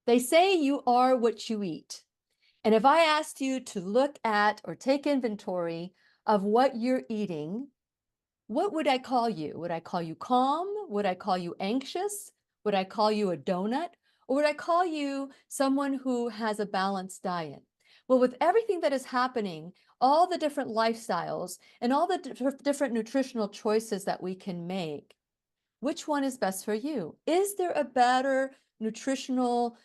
They say you are what you eat. And if I asked you to look at or take inventory of what you're eating, what would I call you? Would I call you calm? Would I call you anxious? Would I call you a donut? Or would I call you someone who has a balanced diet? Well, with everything that is happening, all the different lifestyles and all the different nutritional choices that we can make, which one is best for you? Is there a better nutritional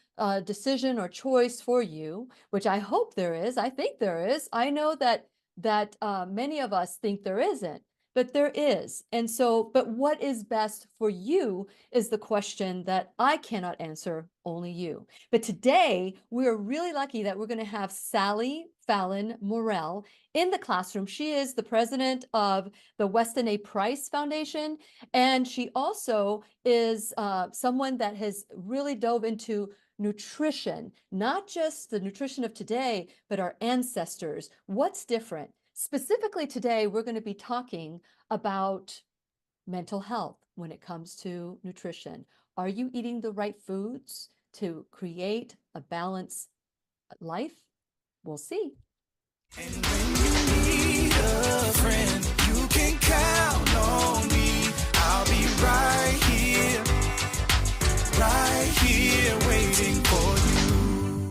decision or choice for you? Which I hope there is. I think there is. I know that many of us think there isn't, but there is. And so, but what is best for you is the question that I cannot answer, only you. But today, we're really lucky that we're going to have Fallon Morel in the classroom. She is the president of the Weston A Foundation, and she also is someone that has really dove into nutrition, not just the nutrition of today, but our ancestors. What's different? Specifically today, we're going to be talking about mental health when it comes to nutrition. Are you eating the right foods to create a balanced life? We'll see. And when you need a friend, you can count on me. I'll be right here waiting for you.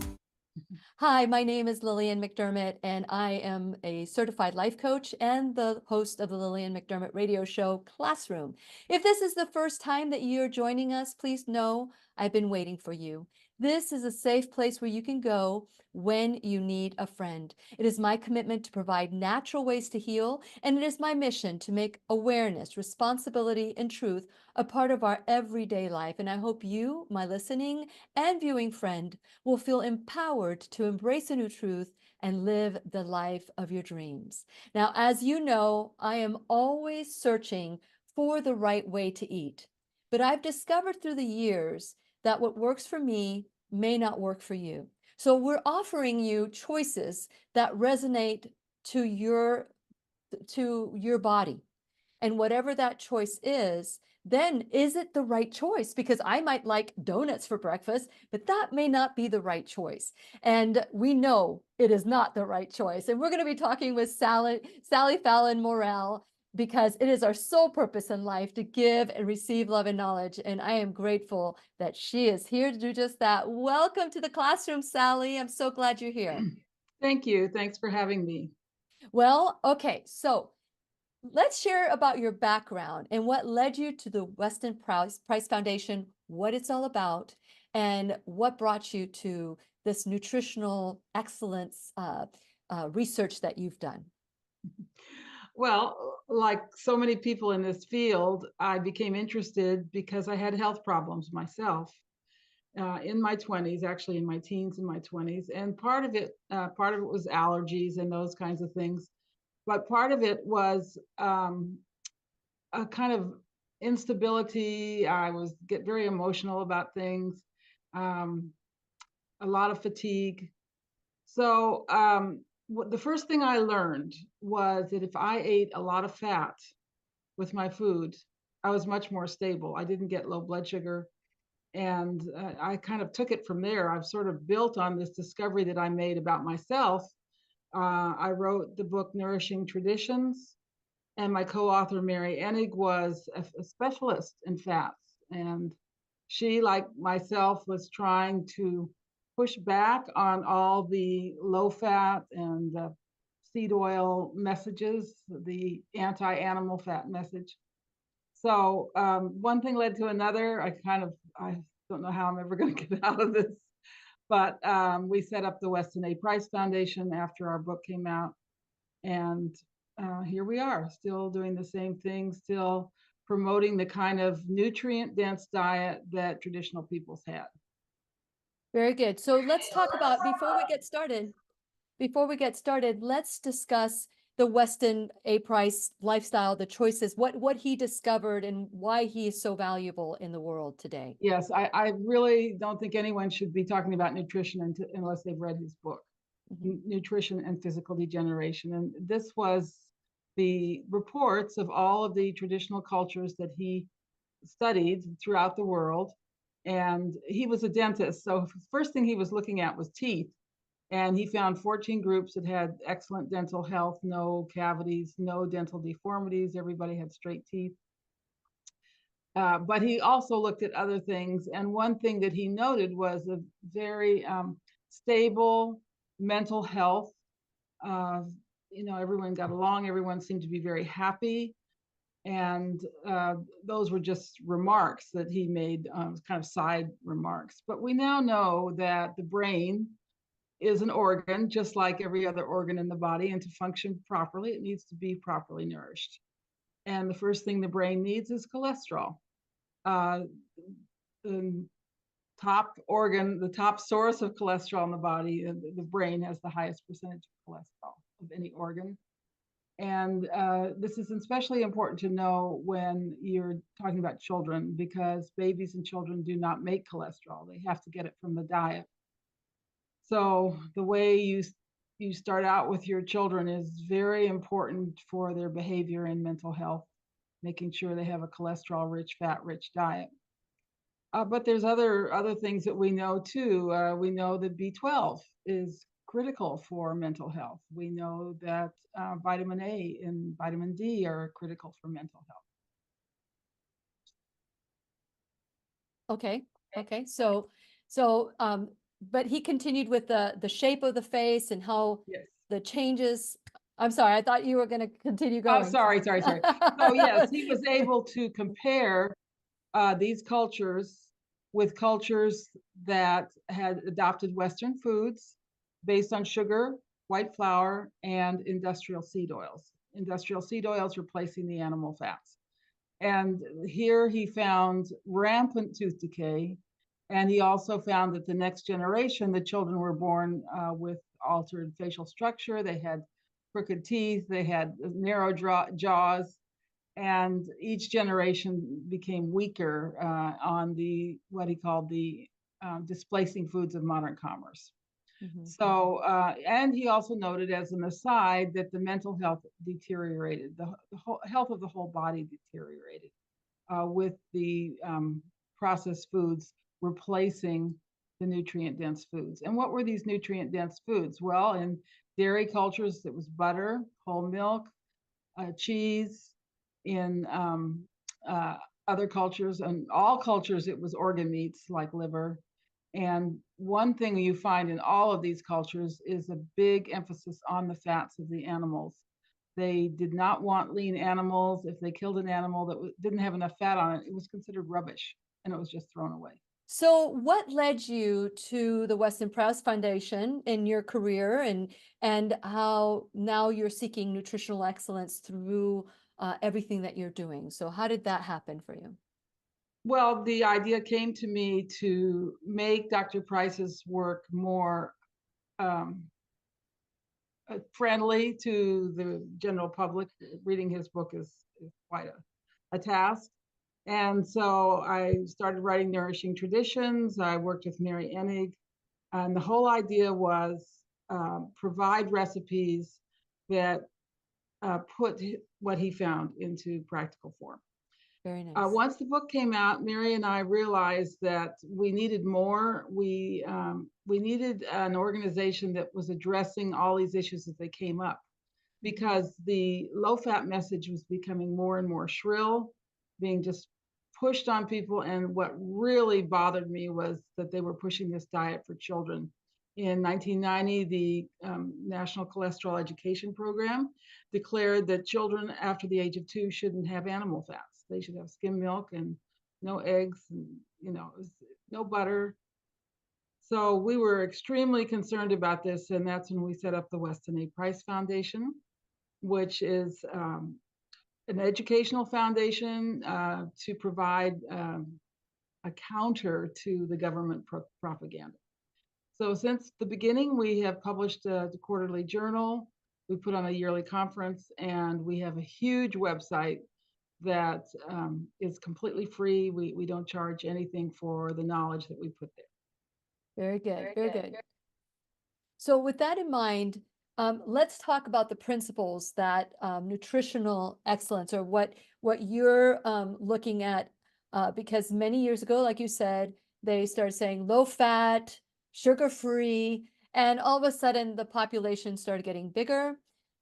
Hi, my name is Lillian McDermott, and I am a certified life coach and the host of the Lillian McDermott radio show Classroom. If this is the first time that you're joining us, please know I've been waiting for you. This is a safe place where you can go when you need a friend. It is my commitment to provide natural ways to heal, and it is my mission to make awareness, responsibility, and truth a part of our everyday life. And I hope you, my listening and viewing friend, will feel empowered to embrace a new truth and live the life of your dreams. Now, as you know, I am always searching for the right way to eat, but I've discovered through the years that what works for me may not work for you. So we're offering you choices that resonate to your body. And whatever that choice is, then is it the right choice? Because I might like donuts for breakfast, but that may not be the right choice. And we know it is not the right choice. And we're going to be talking with Sally Fallon Morel, because it is our sole purpose in life to give and receive love and knowledge. And I am grateful that she is here to do just that. Welcome to the classroom, Sally. I'm so glad you're here. Thank you. Thanks for having me. Well, okay, so let's share about your background and what led you to the Weston Price Foundation, what it's all about, and what brought you to this nutritional excellence research that you've done. Well, like so many people in this field, I became interested because I had health problems myself in my 20s, actually in my teens and my 20s. And part of it was allergies and those kinds of things. But part of it was a kind of instability. I was get very emotional about things, um, a lot of fatigue. So the first thing I learned was that if I ate a lot of fat with my food, I was much more stable. I didn't get low blood sugar. And I kind of took it from there. I've sort of built on this discovery that I made about myself. I wrote the book Nourishing Traditions, and my co-author Mary Enig was a specialist in fats, and she, like myself, was trying to push back on all the low fat and seed oil messages, the anti-animal fat message. So one thing led to another. I don't know how I'm ever going to get out of this, but we set up the Weston A Foundation after our book came out, and here we are, still doing the same thing, still promoting the kind of nutrient-dense diet that traditional peoples had. Very good. So let's talk about, before we get started, let's discuss the Weston A. Price lifestyle, the choices, what he discovered and why he is so valuable in the world today. Yes, I really don't think anyone should be talking about nutrition unless they've read his book, Nutrition and Physical Degeneration. And this was the reports of all of the traditional cultures that he studied throughout the world. And he was a dentist. So the first thing he was looking at was teeth. And he found 14 groups that had excellent dental health, no cavities, no dental deformities. Everybody had straight teeth. But he also looked at other things. And one thing that he noted was a very stable mental health. Everyone got along, everyone seemed to be very happy. And those were just remarks that he made, kind of side remarks. But we now know that the brain is an organ, just like every other organ in the body, and to function properly, it needs to be properly nourished. And the first thing the brain needs is cholesterol. The top organ, the top source of cholesterol in the body, the brain has the highest percentage of cholesterol of any organ. And this is especially important to know when you're talking about children, because babies and children do not make cholesterol. They have to get it from the diet. So the way you start out with your children is very important for their behavior and mental health, making sure they have a cholesterol-rich, fat-rich diet. But there's other things that we know too. We know that B12 is critical for mental health. We know that vitamin A and vitamin D are critical for mental health. Okay. But he continued with the shape of the face and how Yes. the changes. I'm sorry, I thought you were going to continue going. Oh, sorry. So yes, he was able to compare these cultures with cultures that had adopted Western foods based on sugar, white flour, and industrial seed oils. Industrial seed oils replacing the animal fats. And here he found rampant tooth decay. And he also found that the next generation, the children were born with altered facial structure. They had crooked teeth, they had narrow jaws, and each generation became weaker on what he called the displacing foods of modern commerce. Mm-hmm. So, and he also noted as an aside that the mental health deteriorated, the whole health of the whole body deteriorated with the processed foods replacing the nutrient-dense foods. And what were these nutrient-dense foods? Well, in dairy cultures, it was butter, whole milk, cheese. In other cultures, and all cultures, it was organ meats like liver. And one thing you find in all of these cultures is a big emphasis on the fats of the animals. They did not want lean animals. If they killed an animal that didn't have enough fat on it, it was considered rubbish and it was just thrown away. So what led you to the Weston Press Foundation in your career, and how now you're seeking nutritional excellence through everything that you're doing? So how did that happen for you? Well, the idea came to me to make Dr. Price's work more friendly to the general public. Reading his book is quite a task. And so I started writing Nourishing Traditions. I worked with Mary Enig. And the whole idea was provide recipes that put what he found into practical form. Very nice. Once the book came out, Mary and I realized that we needed more. We needed an organization that was addressing all these issues as they came up, because the low-fat message was becoming more and more shrill, being just pushed on people. And what really bothered me was that they were pushing this diet for children. In 1990, the National Cholesterol Education Program declared that children after the age of 2 shouldn't have animal fats. They should have skim milk and no eggs, and no butter. So we were extremely concerned about this, and that's when we set up the Weston A. Price Foundation, which is an educational foundation to provide a counter to the government propaganda. So since the beginning, we have published the quarterly journal, we put on a yearly conference, and we have a huge website that is completely free. We don't charge anything for the knowledge that we put there. Very good, very good. So with that in mind, let's talk about the principles that nutritional excellence, or what you're looking at, because many years ago, like you said, They started saying low fat, sugar free, and all of a sudden the population started getting bigger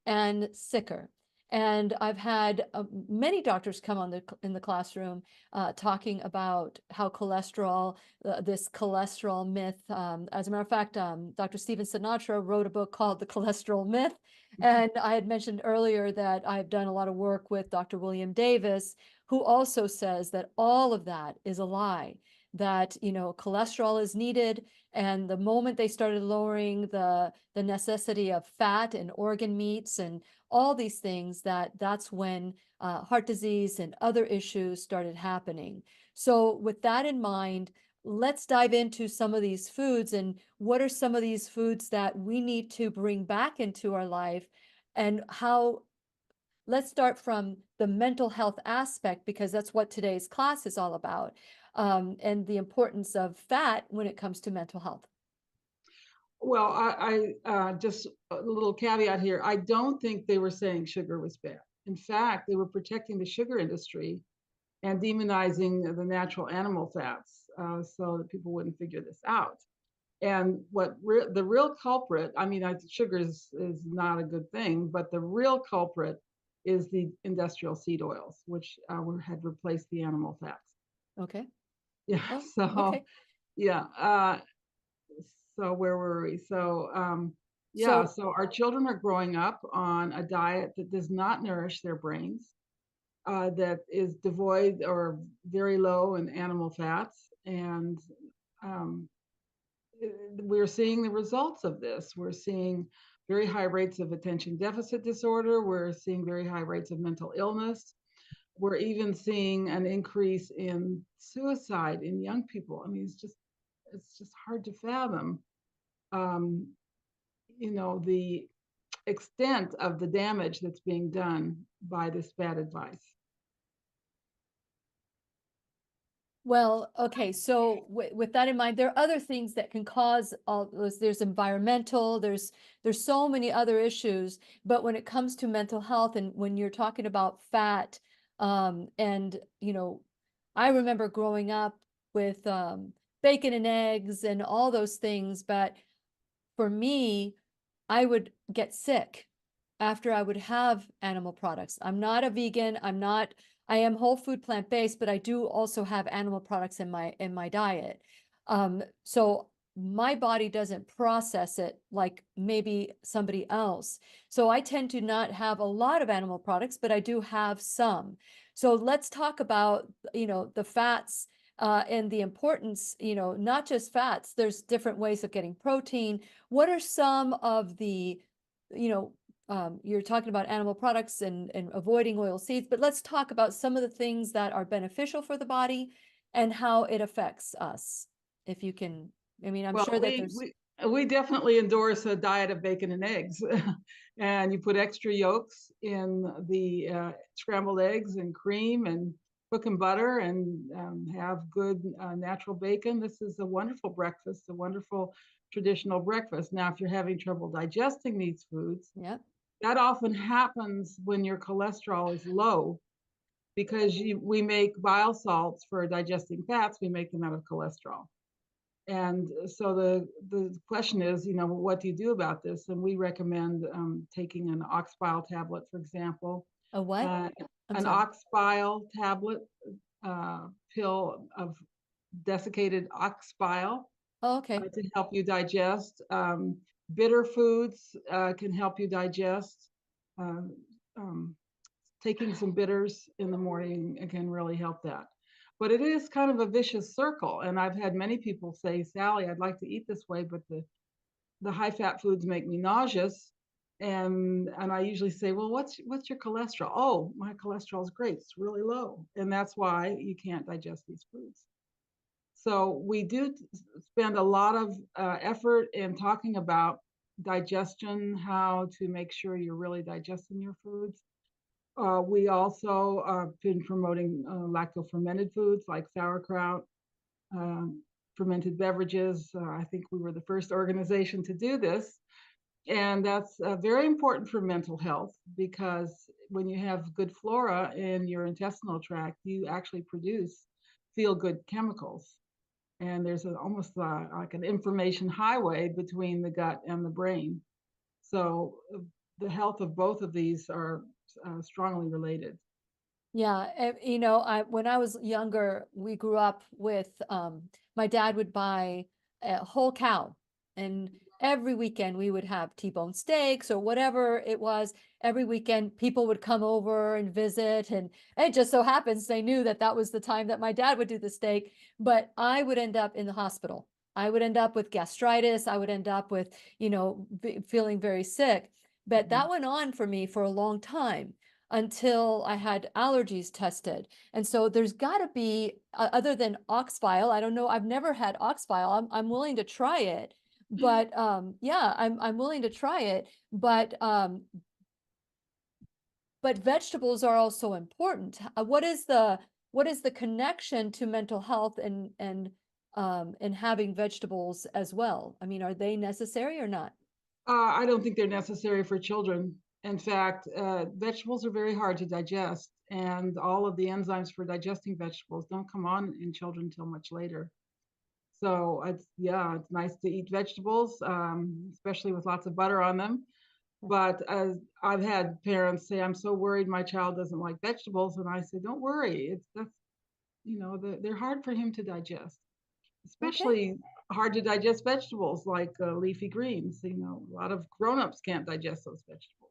and sicker. And I've had many doctors come on in the classroom talking about how cholesterol, this cholesterol myth. As a matter of fact, Dr. Stephen Sinatra wrote a book called The Cholesterol Myth. And I had mentioned earlier that I've done a lot of work with Dr. William Davis, who also says that all of that is a lie, that, cholesterol is needed. And the moment they started lowering the necessity of fat and organ meats and all these things, that's when heart disease and other issues started happening. So with that in mind, let's dive into some of these foods and what are some of these foods that we need to bring back into our life, and how. Let's start from the mental health aspect, because that's what today's class is all about, and the importance of fat when it comes to mental health. Well, I just a little caveat here. I don't think they were saying sugar was bad. In fact, they were protecting the sugar industry and demonizing the natural animal fats so that people wouldn't figure this out. And the real culprit, I mean, sugar is not a good thing, but the real culprit is the industrial seed oils, which had replaced the animal fats. Okay. Yeah. Oh, So, okay. yeah. So where were we? So, yeah. So, So our children are growing up on a diet that does not nourish their brains, that is devoid or very low in animal fats, and um, we're seeing the results of this. We're seeing very high rates of attention deficit disorder. We're seeing very high rates of mental illness. We're even seeing an increase in suicide in young people. I mean, it's just hard to fathom, um, the extent of the damage that's being done by this bad advice. well, okay. So with that in mind, there are other things that can cause all those. There's environmental, there's so many other issues. But when it comes to mental health, and when you're talking about fat, and I remember growing up with bacon and eggs and all those things. But for me, I would get sick after I would have animal products. I'm not a vegan. I am whole food plant-based, but I do also have animal products in my diet. So my body doesn't process it like maybe somebody else. So I tend to not have a lot of animal products, but I do have some. So let's talk about, the fats, and the importance, not just fats. There's different ways of getting protein. What are some of the, you know, you're talking about animal products and avoiding oil seeds, but let's talk about some of the things that are beneficial for the body and how it affects us. If you can, I mean, I'm Well, sure that we there's, we definitely endorse a diet of bacon and eggs, and you put extra yolks in the scrambled eggs and cream and cook and butter and have good natural bacon. This is a wonderful breakfast, a wonderful traditional breakfast. Now, if you're having trouble digesting these foods, yeah. that often happens when your cholesterol is low because we make bile salts for digesting fats. We make them out of cholesterol. And so the question is, what do you do about this? And we recommend taking an ox bile tablet, for example, A what? uh, I'm an sorry. ox bile tablet, pill of desiccated ox bile Oh, okay. to help you digest. Bitter foods can help you digest. Uh, um, Taking some bitters in the morning can really help that. But it is kind of a vicious circle. And I've had many people say, Sally, I'd like to eat this way, but the high fat foods make me nauseous. And I usually say, well, what's your cholesterol? Oh, my cholesterol is great. It's really low. And that's why you can't digest these foods. So we do spend a lot of effort in talking about digestion, how to make sure you're really digesting your foods. We also have been promoting lacto-fermented foods like sauerkraut, fermented beverages. I think we were the first organization to do this. And that's very important for mental health because when you have good flora in your intestinal tract, you actually produce feel good chemicals. and there's almost like an information highway between the gut and the brain. So the health of both of these are strongly related. Yeah, you know, when I was younger, we grew up with my dad would buy a whole cow, and every weekend we would have T-bone steaks or whatever it was. Every weekend people would come over and visit, and it just so happens they knew that that was the time that my dad would do the steak, but I would end up in the hospital. I would end up with gastritis. I would end up with, you know, feeling very sick. But that went on for me for a long time until I had allergies tested. And so there's got to be, other than ox bile, I don't know, I've never had ox bile. I'm willing to try it, but yeah, I'm willing to try it, but vegetables are also important. What is the connection to mental health and having vegetables as well? I mean, are they necessary or not? I don't think they're necessary for children. In fact, vegetables are very hard to digest, and all of the enzymes for digesting vegetables don't come on in children until much later. So it's nice to eat vegetables, especially with lots of butter on them. But as I've had parents say, "I'm so worried my child doesn't like vegetables," and I say, "Don't worry. They're hard for him to digest, Okay. especially hard to digest vegetables like leafy greens. A lot of grown-ups can't digest those vegetables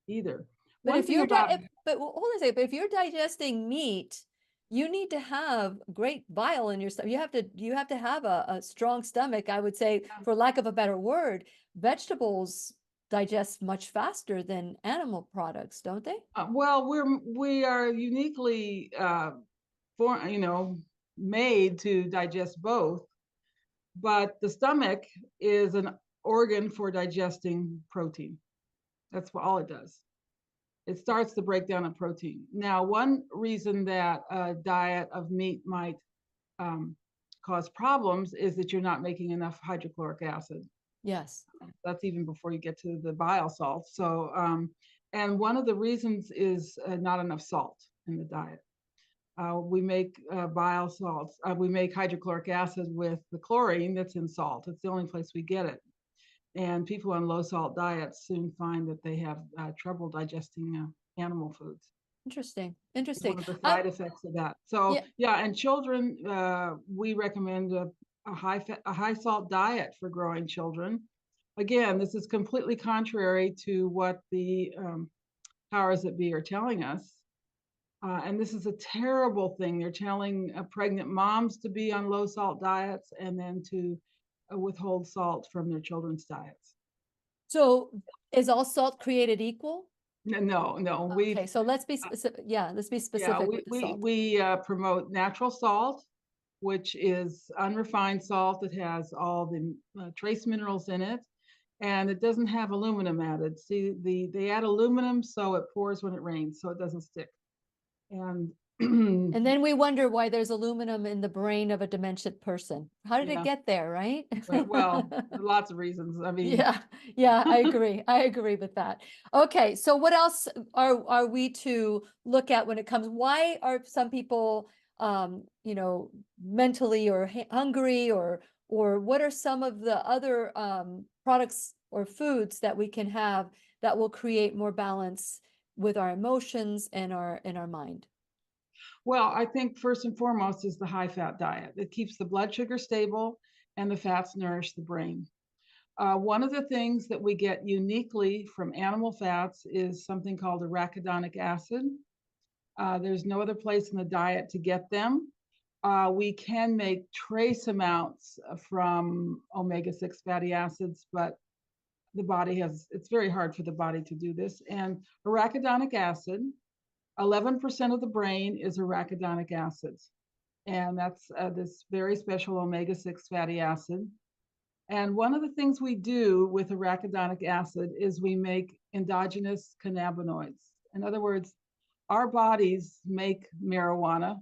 either. But One if thing you're about but hold on a second, but if you're digesting meat, you need to have great bile in your stomach. You have to have a strong stomach, I would say, for lack of a better word. Vegetables digest much faster than animal products, don't they? well, we are uniquely for made to digest both, but the stomach is an organ for digesting protein. That's all it does. It starts the breakdown of protein. Now, one reason that a diet of meat might um, cause problems is that you're not making enough hydrochloric acid. Yes. That's even before you get to the bile salts. So, and one of the reasons is not enough salt in the diet. We make bile salts. We make hydrochloric acid with the chlorine that's in salt. It's the only place we get it. And people on low salt diets soon find that they have trouble digesting animal foods. Interesting. It's one Interesting. of the side effects of that. So Yeah. yeah, and children, we recommend a high salt diet for growing children. Again, this is completely contrary to what the powers that be are telling us. And this is a terrible thing. They're telling pregnant moms to be on low salt diets and then to withhold salt from their children's diets. So is all salt created equal? No, no, we've Okay, so let's be specific. Yeah, let's be yeah, specific with the salt. we promote natural salt, which is unrefined salt that has all the trace minerals in it, and it doesn't have aluminum added. See, they add aluminum so it pours when it rains, so it doesn't stick. And And then we wonder why there's aluminum in the brain of a demented person. How did it yeah, get there, right? well, lots of reasons. I mean, Yeah, yeah, I agree. I agree with that. Okay, so what else are we to look at when it comes? Why are some people you know, mentally or hungry, or what are some of the other products or foods that we can have that will create more balance with our emotions and our mind? well, I think first and foremost is the high fat diet. It keeps the blood sugar stable and the fats nourish the brain. One of the things that we get uniquely from animal fats is something called arachidonic acid. There's no other place in the diet to get them. We can make trace amounts from omega-6 fatty acids, but it's very hard for the body to do this. And arachidonic acid, 11% of the brain is arachidonic acids. And that's this very special omega-6 fatty acid. And one of the things we do with arachidonic acid is we make endogenous cannabinoids. In other words, our bodies make marijuana,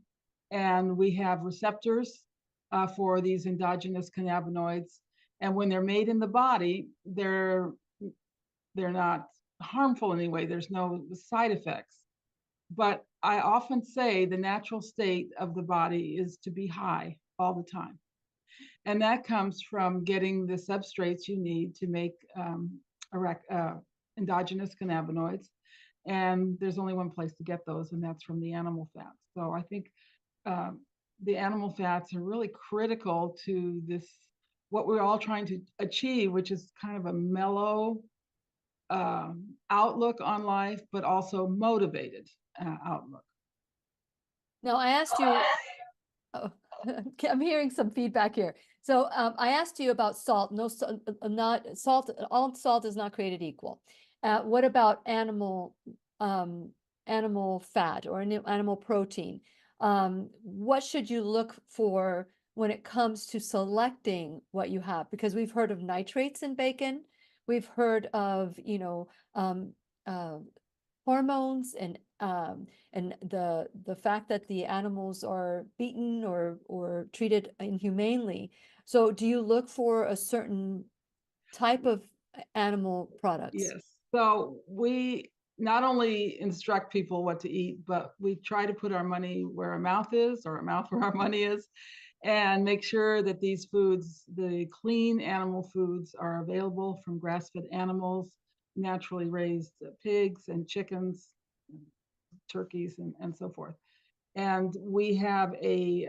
and we have receptors for these endogenous cannabinoids. And when they're made in the body, they're not harmful in any way. There's no side effects. But I often say the natural state of the body is to be high all the time. And that comes from getting the substrates you need to make endogenous cannabinoids. And there's only one place to get those, and that's from the animal fats. So I think um, the animal fats are really critical to this, what we're all trying to achieve, which is kind of a mellow outlook on life, but also motivated outlook. Now, I asked you, oh, I'm hearing some feedback here. So I asked you about salt. No, not salt. All salt is not created equal. What about animal fat or animal protein? What should you look for when it comes to selecting what you have? Because we've heard of nitrates in bacon. We've heard of, uh, hormones and the fact that the animals are beaten or treated inhumanely. So do you look for a certain type of animal products? Yes. So we not only instruct people what to eat, but we try to put our money where our mouth is, or our mouth where our money is, and make sure that these foods, the clean animal foods, are available from grass-fed animals, naturally raised pigs and chickens, turkeys, and so forth. And we have a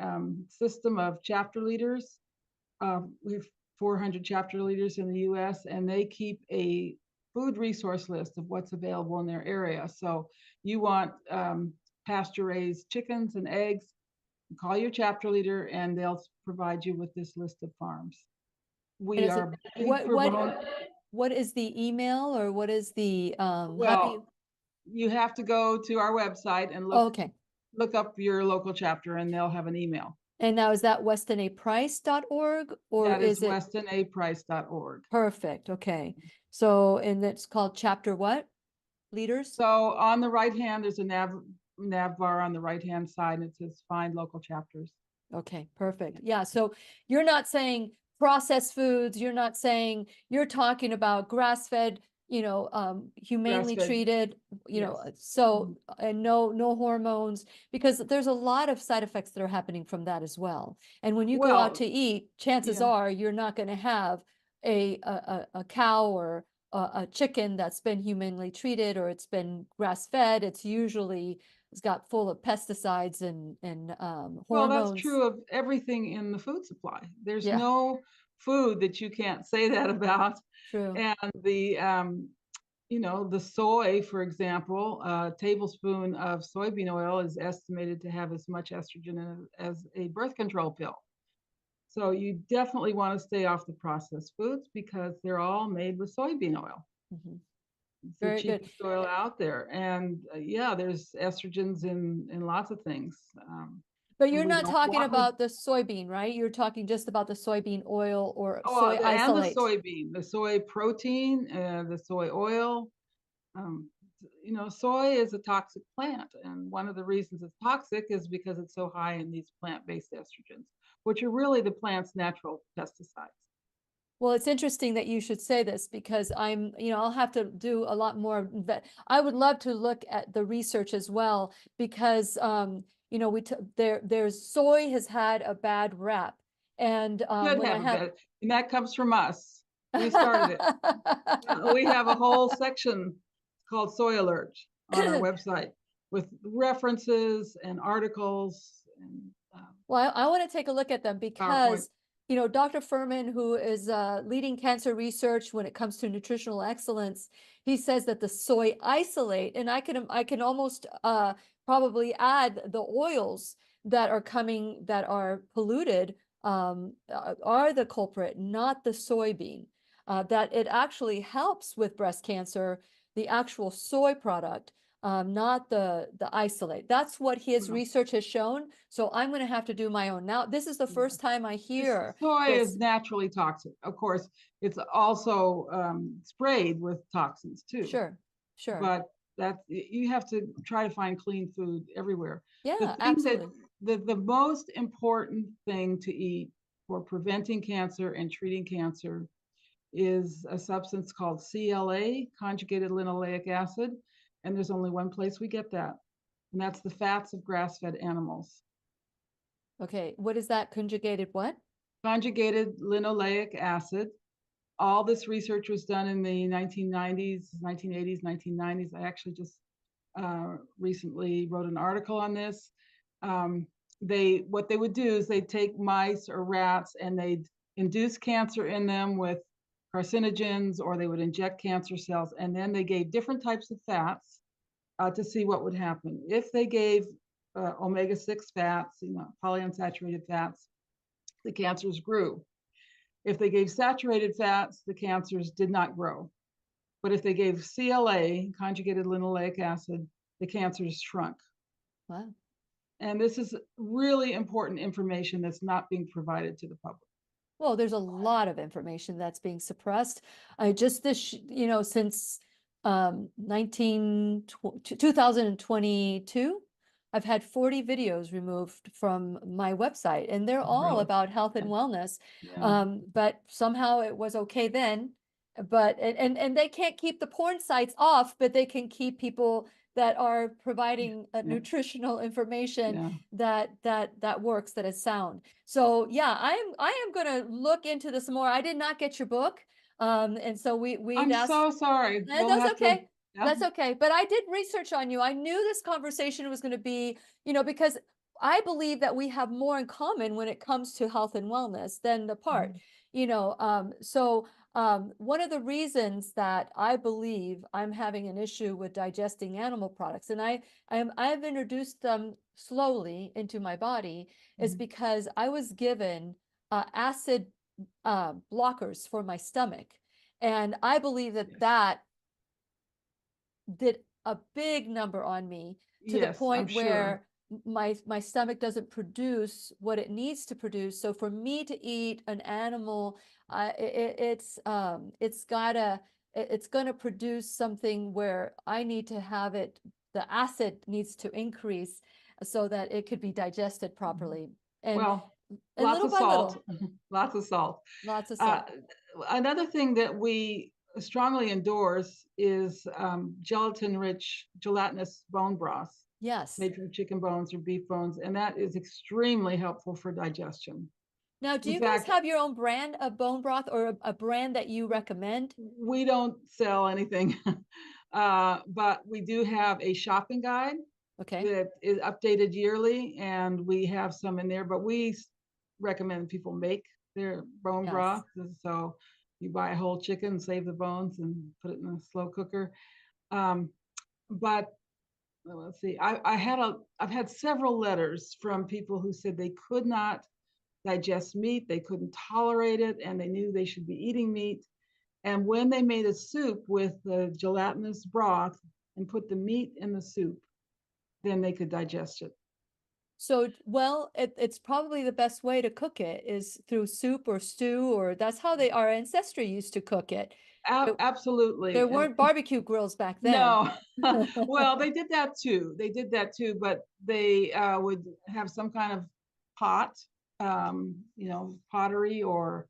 system of chapter leaders. We have 400 chapter leaders in the US, and they keep a food resource list of what's available in their area. So you want pasture raised chickens and eggs, call your chapter leader and they'll provide you with this list of farms. And We is it are big for what is the email, or what is the how do you? well, you have to go to our website and Oh, okay. look up your local chapter and they'll have an email. And now, is that westonaprice.org, or That is is it westonaprice.org. perfect? Okay. So, and it's called chapter what? Leaders? So on the right hand, there's a nav bar on the right hand side, and it says find local chapters. Okay, perfect. Yeah. So you're not saying processed foods, you're talking about grass-fed, humanely Grass-fed, treated, yes. so, and no hormones, because there's a lot of side effects that are happening from that as well. And when you go out Well, to eat, chances yeah. are you're not going to have a cow or a chicken that's been humanely treated, or it's been grass-fed. It's got full of pesticides and Well, that's hormones. true of everything in the food supply. There's Yeah, no food that you can't say that about. true. And the soy, for example, a tablespoon of soybean oil is estimated to have as much estrogen in it as a birth control pill. So you definitely want to stay off the processed foods because they're all made with soybean oil. Mhm. It's the Very good. cheapest oil out there. And yeah, there's estrogens in lots of things. But And you're we not don't talking want, we, about the soybean, right? You're talking just about the soybean oil or oh, soy and the isolate. soybean, the soy protein, the soy oil. Um, soy is a toxic plant. And one of the reasons it's toxic is because it's so high in these plant-based estrogens, which are really the plant's natural pesticides. Well, it's interesting that you should say this, because I'll have to do a lot more. I would love to look at the research as well, because, there's soy has had a bad rap. And Should when I have a have, bit, and that comes from us. We started it. We have a whole section called Soy Alert on our website with references and articles and well, I want to take a look at them, PowerPoint. because, Dr. Furman, who is leading cancer research when it comes to nutritional excellence, he says that the soy isolate, and I can almost probably add the oils that are polluted, are the culprit, not the soybean. That it actually helps with breast cancer, the actual soy product, not the isolate. That's what his Well, research has shown. So I'm going to have to do my own. Now, this is the yeah. first time I hear Soy this. is naturally toxic. Of course, it's also sprayed with toxins too. Sure, sure. But you have to try to find clean food everywhere. Yeah, The thing absolutely. the most important thing to eat for preventing cancer and treating cancer is a substance called CLA, conjugated linoleic acid, and there's only one place we get that, and that's the fats of grass-fed animals. Okay, what is that conjugated what? conjugated linoleic acid. All this research was done in the 1990s, 1980s, 1990s. I actually just recently wrote an article on this. What they would do is they'd take mice or rats and they'd induce cancer in them with carcinogens, or they would inject cancer cells, and then they gave different types of fats to see what would happen. If they gave omega-6 fats, polyunsaturated fats, the cancers grew. If they gave saturated fats, the cancers did not grow. But if they gave CLA, conjugated linoleic acid, the cancers shrunk. Wow. And this is really important information that's not being provided to the public. Well, there's a lot of information that's being suppressed. I just since 2022, I've had 40 videos removed from my website, and they're all Really? about health and wellness. Yeah. But somehow it was okay then. But and they can't keep the porn sites off, but they can keep people that are providing Yeah. nutritional information Yeah. that works, that is sound. So yeah, I am going to look into this more. I did not get your book, and so we'd I'm asked. so sorry. We'll That's have to. okay. Yeah. That's okay. But I did research on you. I knew this conversation was going to be, because I believe that we have more in common when it comes to health and wellness than apart. So one of the reasons that I believe I'm having an issue with digesting animal products, and I've introduced them slowly into my body, is because I was given acid blockers for my stomach, and I believe that that did a big number on me, to the Yes, I'm point sure. where my stomach doesn't produce what it needs to produce. So for me to eat an animal, it's going to produce something where I need to have it, the acid needs to increase so that it could be digested properly. And Well, and lots little of by salt. little, Lots of salt. lots of Uh, salt. Another thing that we strongly endorse is gelatinous bone broth Yes. made from chicken bones or beef bones, and that is extremely helpful for digestion. Now, do In you guys fact, have your own brand of bone broth, or a brand that you recommend? we don't sell anything, but we do have a shopping guide Okay. that is updated yearly, and we have some in there, but we recommend people make their bone Yes. broth. So you buy a whole chicken, save the bones, and put it in a slow cooker. But let's see, I've had several letters from people who said they could not digest meat, they couldn't tolerate it, and they knew they should be eating meat. And when they made a soup with the gelatinous broth and put the meat in the soup, then they could digest it. So, well, it's probably the best way to cook it is through soup or stew, or that's how our ancestry used to cook it. Absolutely. There And weren't barbecue grills back then. no, well, they did that too. They did that too, but they would have some kind of pot, pottery, or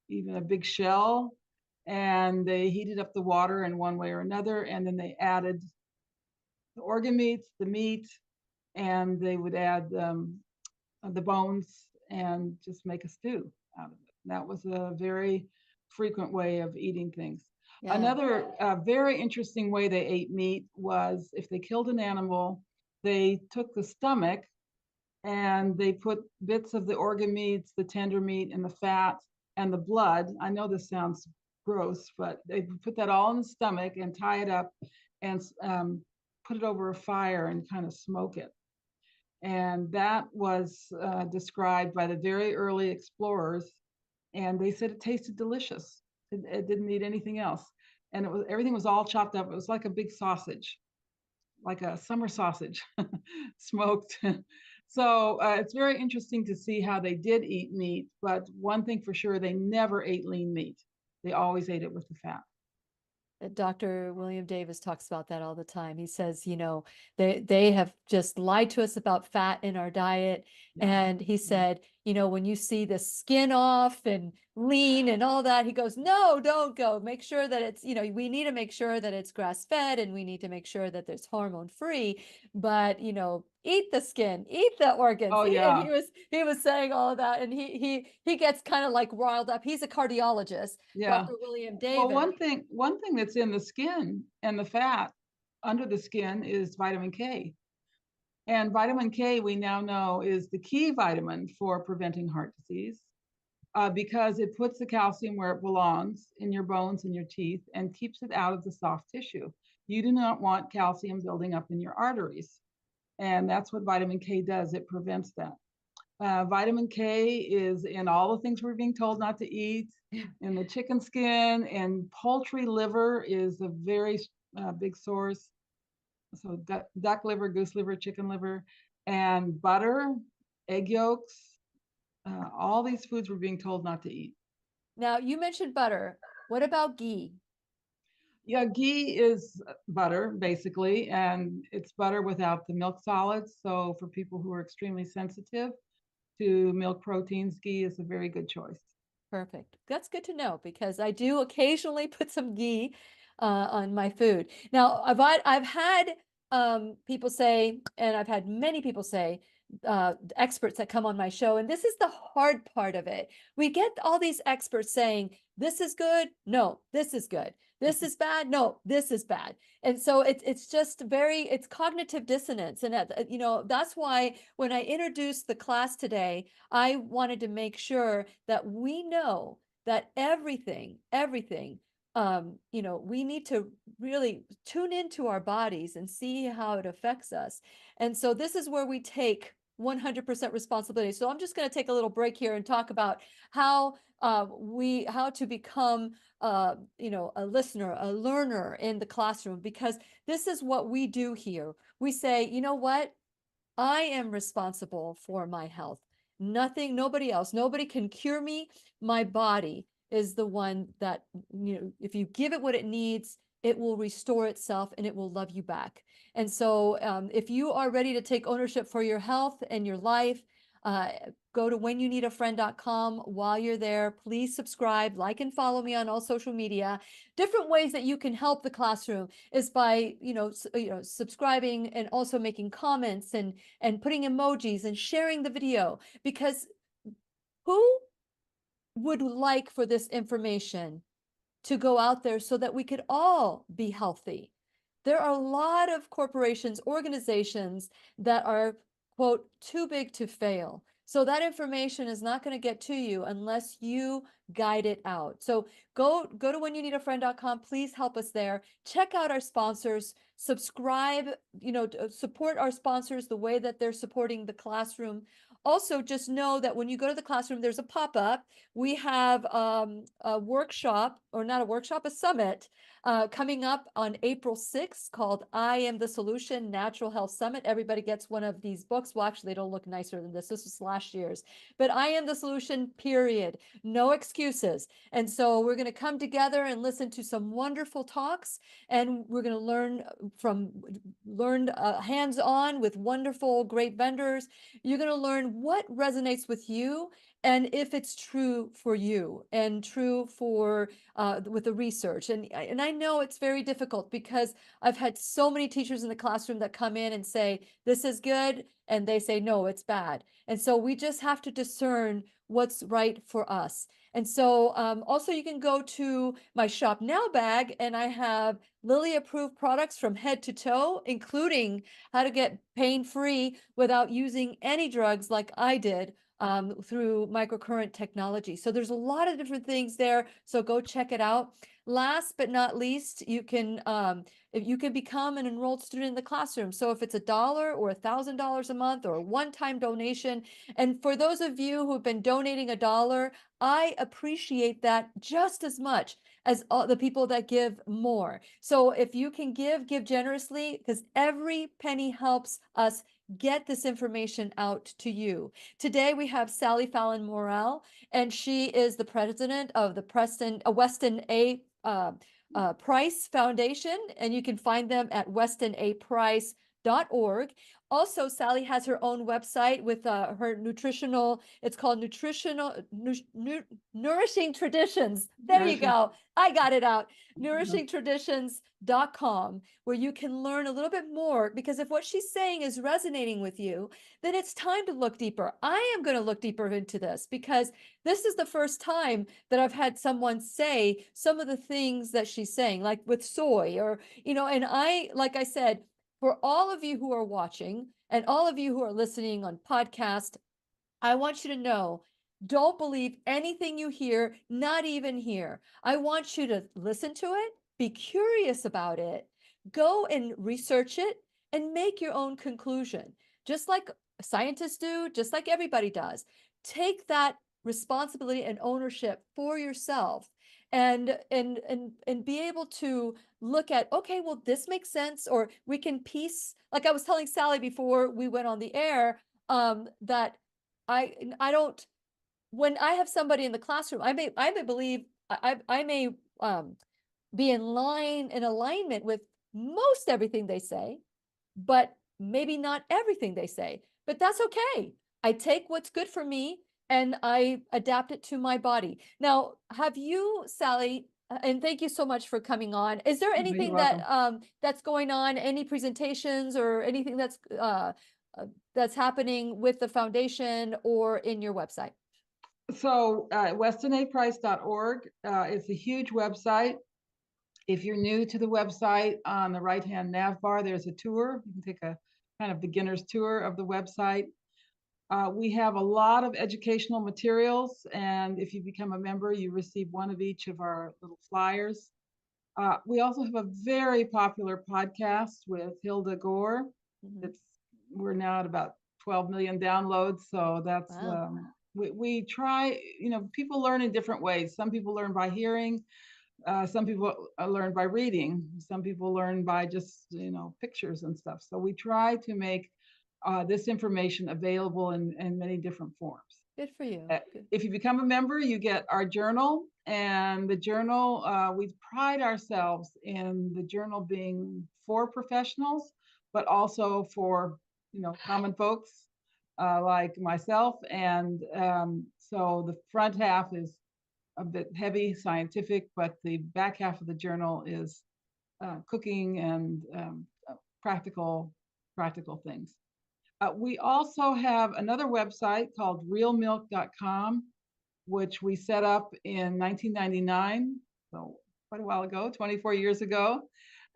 even a big shell, and they heated up the water in one way or another, and then they added the organ meats, the meat, and they would add the bones and just make a stew out of it. That was a very frequent way of eating things. Yeah. Another very interesting way they ate meat was if they killed an animal, they took the stomach and they put bits of the organ meats, the tender meat, and the fat and the blood. I know this sounds gross, but they put that all in the stomach and tie it up and put it over a fire and kind of smoke it. And that was described by the very early explorers, and they said it tasted delicious. It didn't need anything else, and everything was all chopped up. It was like a big sausage, like a summer sausage, smoked. So it's very interesting to see how they did eat meat. But one thing for sure, they never ate lean meat. They always ate it with the fat. Dr. William Davis talks about that all the time. He says, they have just lied to us about fat in our diet. Yeah. And he said, when you see the skin off and lean and all that, he goes, no, don't go. Make sure that it's, we need to make sure that it's grass fed, and we need to make sure that there's hormone free. But, eat the skin, eat the organs. Oh And yeah, he was saying all of that, and he gets kind of like riled up. He's a cardiologist, yeah. Dr. William Well, David. one thing that's in the skin and the fat under the skin is vitamin K. And vitamin K, we now know, is the key vitamin for preventing heart disease because it puts the calcium where it belongs in your bones and your teeth and keeps it out of the soft tissue. You do not want calcium building up in your arteries. And that's what vitamin K does. It prevents that. Vitamin K is in all the things we're being told not to eat, in the chicken skin, and poultry liver is a very big source. So duck liver, goose liver, chicken liver, and butter, egg yolks, all these foods we're being told not to eat. Now, you mentioned butter. What about ghee? Yeah, ghee is butter basically, and it's butter without the milk solids. So for people who are extremely sensitive to milk proteins, ghee is a very good choice. Perfect. That's good to know because I do occasionally put some ghee on my food. Now, I've had people say, and I've had many people say, experts that come on my show, and this is the hard part of it. We get all these experts saying, this is good. No, this is good. This is bad. No, this is bad. And so it's just it's cognitive dissonance. And that's why when I introduced the class today, I wanted to make sure that we know that everything, we need to really tune into our bodies and see how it affects us. And so this is where we take 100% responsibility. So I'm just going to take a little break here and talk about how how to become a listener, a learner in the classroom, because this is what we do here. We say, you know what? I am responsible for my health. Nobody else. Nobody can cure me. My body is the one that, if you give it what it needs, it will restore itself and it will love you back. And so, if you are ready to take ownership for your health and your life, uh, go to whenyouneedafriend.com. While you're there, please subscribe, like, and follow me on all social media. Different ways that you can help the classroom is by, subscribing and also making comments and putting emojis and sharing the video, because who would like for this information to go out there so that we could all be healthy? There are a lot of corporations, organizations that are, quote, too big to fail. So that information is not going to get to you unless you guide it out. So go to whenyouneedafriend.com. Please help us there. Check out our sponsors, subscribe, support our sponsors the way that they're supporting the classroom. Also, just know that when you go to the classroom, there's a pop-up. We have a workshop, or not a workshop, a summit coming up on April 6th called I Am the Solution Natural Health Summit. Everybody gets one of these books. Well, actually, they don't look nicer than this. This was last year's. But I Am the Solution, period. No excuses. And so we're going to come together and listen to some wonderful talks. And we're going to learn hands-on with wonderful, great vendors. You're going to learn what resonates with you and if it's true for you and true for with the research. And I know it's very difficult because I've had so many teachers in the classroom that come in and say, this is good. And they say, no, it's bad. And so we just have to discern what's right for us. And so also you can go to my Shop Now bag, and I have Lilly approved products from head to toe, including how to get pain-free without using any drugs like I did through microcurrent technology. So there's a lot of different things there. So go check it out. Last but not least, you can become an enrolled student in the classroom. So if it's $1 or $1,000 a month or a one-time donation, and for those of you who have been donating $1, I appreciate that just as much as all the people that give more. So if you can give generously, because every penny helps us get this information out to you. Today we have Sally Fallon Morel, and she is the president of the Weston A Price Foundation, and you can find them at westonaprice.org. nutrishingtraditions.org. Also, Sally has her own website with her nutritional, it's called Nourishing Traditions. There you go. I got it out. Nourishingtraditions.com, where you can learn a little bit more, because if what she's saying is resonating with you, then it's time to look deeper. I am going to look deeper into this, because this is the first time that I've had someone say some of the things that she's saying, like with soy, or, and like I said, for all of you who are watching and all of you who are listening on podcast, I want you to know, don't believe anything you hear, not even here. I want you to listen to it, be curious about it, go and research it, and make your own conclusion. Just like scientists do, just like everybody does. Take that responsibility and ownership for yourself, and be able to look at, okay, well, this makes sense, or we can piece, like I was telling Sally before we went on the air, that I don't, when I have somebody in the classroom, I may believe, I may be in alignment with most everything they say, but maybe not everything they say. But that's okay. I take what's good for me and I adapt it to my body. Now, have you, Sally, and thank you so much for coming on. Is there anything that that's going on, any presentations or anything that's happening with the foundation or in your website? So westonaprice.org is a huge website. If you're new to the website, on the right-hand nav bar, there's a tour. You can take a kind of beginner's tour of the website. We have a lot of educational materials, and if you become a member, you receive one of each of our little flyers. We also have a very popular podcast with Hilda Gore. We're now at about 12 million downloads, so that's wow. We try, people learn in different ways. Some people learn by hearing, some people learn by reading, some people learn by just, pictures and stuff. So we try to make this information available in many different forms. Good for you. If you become a member, you get our journal, and the journal, we pride ourselves in the journal being for professionals, but also for, common folks like myself. And so the front half is a bit heavy, scientific, but the back half of the journal is cooking and practical things. We also have another website called realmilk.com, which we set up in 1999, so quite a while ago, 24 years ago,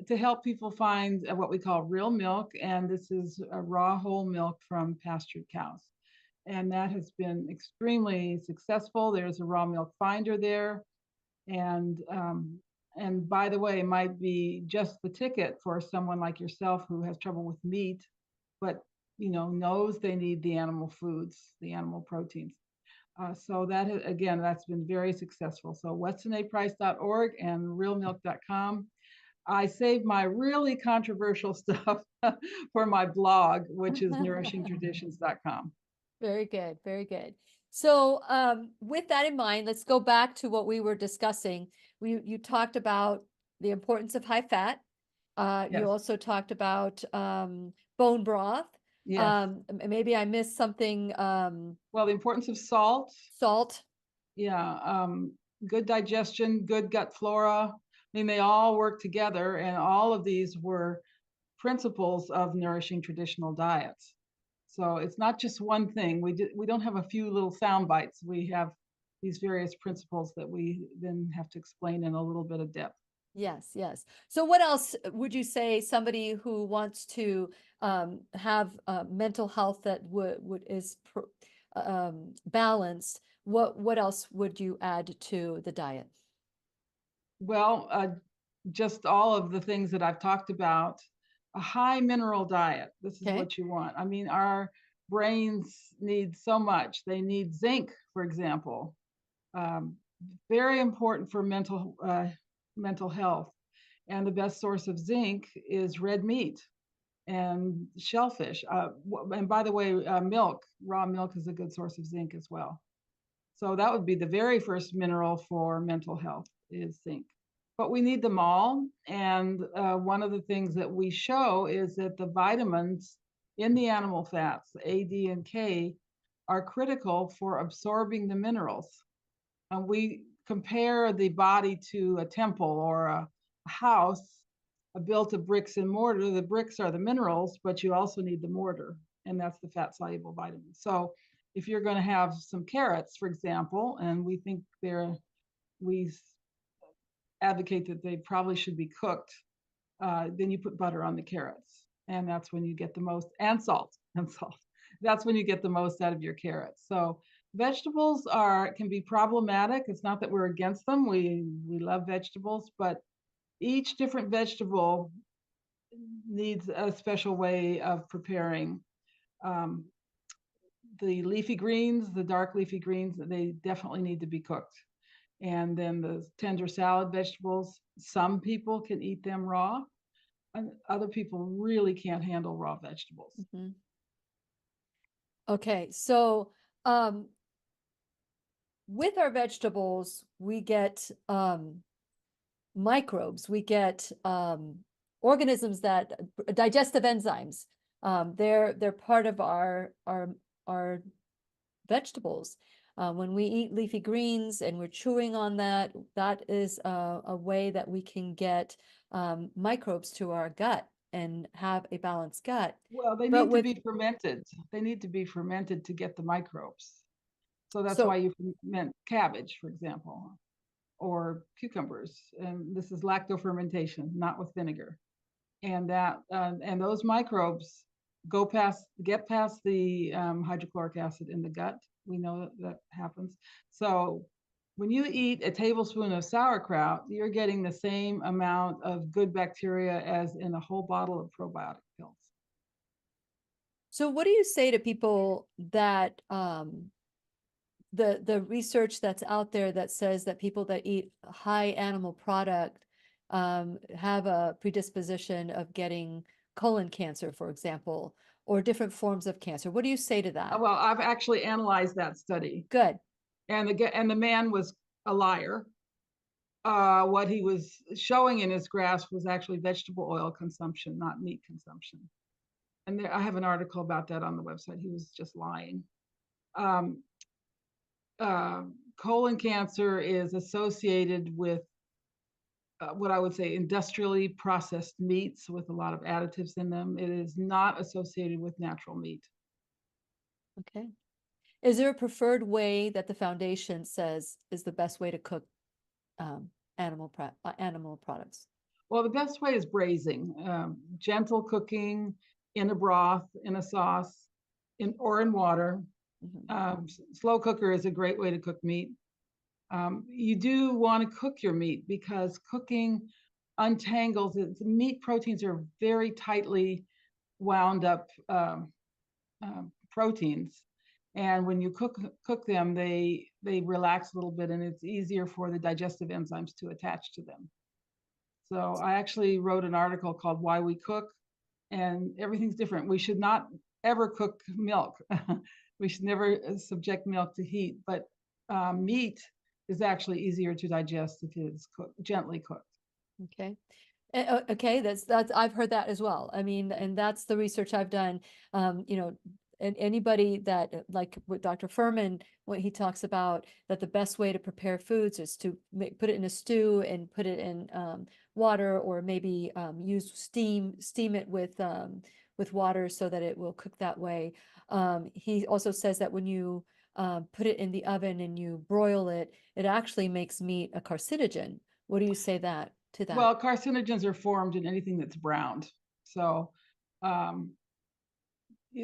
to help people find what we call real milk. And this is a raw whole milk from pastured cows. And that has been extremely successful. There's a raw milk finder there. And by the way, it might be just the ticket for someone like yourself who has trouble with meat, but knows they need the animal foods, the animal proteins. So that, again, that's been very successful. So westonaprice.org and realmilk.com. I save my really controversial stuff for my blog, which is nourishingtraditions.com. Very good. Very good. So with that in mind, let's go back to what we were discussing. You talked about the importance of high fat. Yes. You also talked about bone broth. Yes. Maybe I missed something. Well, the importance of salt. Salt. Yeah. Good digestion, good gut flora. I mean, they all work together, and all of these were principles of nourishing traditional diets. So it's not just one thing. We don't have a few little sound bites. We have these various principles that we then have to explain in a little bit of depth. Yes, yes. So what else would you say somebody who wants to have mental health that is balanced? What else would you add to the diet? Well, just all of the things that I've talked about. A high mineral diet. This is what you want. I mean, our brains need so much. They need zinc, for example. Very important for mental health. And the best source of zinc is red meat and shellfish. And by the way, milk, raw milk is a good source of zinc as well. So that would be the very first mineral for mental health is zinc. but we need them all. And one of the things that we show is that the vitamins in the animal fats, A, D, and K, are critical for absorbing the minerals. And we compare the body to a temple or a house built of bricks and mortar. The bricks are the minerals, but you also need the mortar, and that's the fat soluble vitamins. So if you're going to have some carrots, for example, and we advocate that they probably should be cooked, then you put butter on the carrots, and that's when you get the most, and salt, and salt. That's when you get the most out of your carrots. So vegetables can be problematic. It's not that we're against them. We love vegetables, but each different vegetable needs a special way of preparing. Um, the leafy greens, the dark leafy greens, they definitely need to be cooked. And then the tender salad vegetables, some people can eat them raw, and other people really can't handle raw vegetables. Mhm. Okay, so with our vegetables, we get microbes, we get organisms that digestive enzymes. They're part of our vegetables. When we eat leafy greens and we're chewing on that, that is a way that we can get microbes to our gut and have a balanced gut. Well, they But need to with be fermented. They need to be fermented to get the microbes. So that's so why you ferment cabbage, for example, or cucumbers. And this is lactofermentation, not with vinegar. And those microbes get past the hydrochloric acid in the gut. We know that happens. So when you eat a tablespoon of sauerkraut, you're getting the same amount of good bacteria as in a whole bottle of probiotic pills. So what do you say to people that the research that's out there that says that people that eat high animal product have a predisposition of getting colon cancer, for example, or different forms of cancer? What do you say to that? Well, I've actually analyzed that study, Good. and the man was a liar. What he was showing in his graphs was actually vegetable oil consumption, not meat consumption. And I have an article about that on the website. He was just lying. Um, Colon cancer is associated with what I would say industrially processed meats with a lot of additives in them. It is not associated with natural meat. Okay. Is there a preferred way that the foundation says is the best way to cook animal products? Well, the best way is braising, gentle cooking in a broth, in a sauce, or in water. Slow cooker is a great way to cook meat. You do want to cook your meat because cooking untangles it. The meat proteins are very tightly wound up proteins, and when you cook them, they relax a little bit, and it's easier for the digestive enzymes to attach to them. So I actually wrote an article called "Why We Cook," and everything's different. We should not ever cook milk. We should never subject milk to heat, but meat is actually easier to digest if it's gently cooked. Okay. Okay, that's I've heard that as well. I mean, and that's the research I've done. And anybody that like with Dr. Furman, what he talks about that the best way to prepare foods is to put it in a stew and put it in water, or maybe use steam it with water so that it will cook that way. He also says that when you put it in the oven and you broil it, it actually makes meat a carcinogen. What do you say to that? Well, carcinogens are formed in anything that's browned. So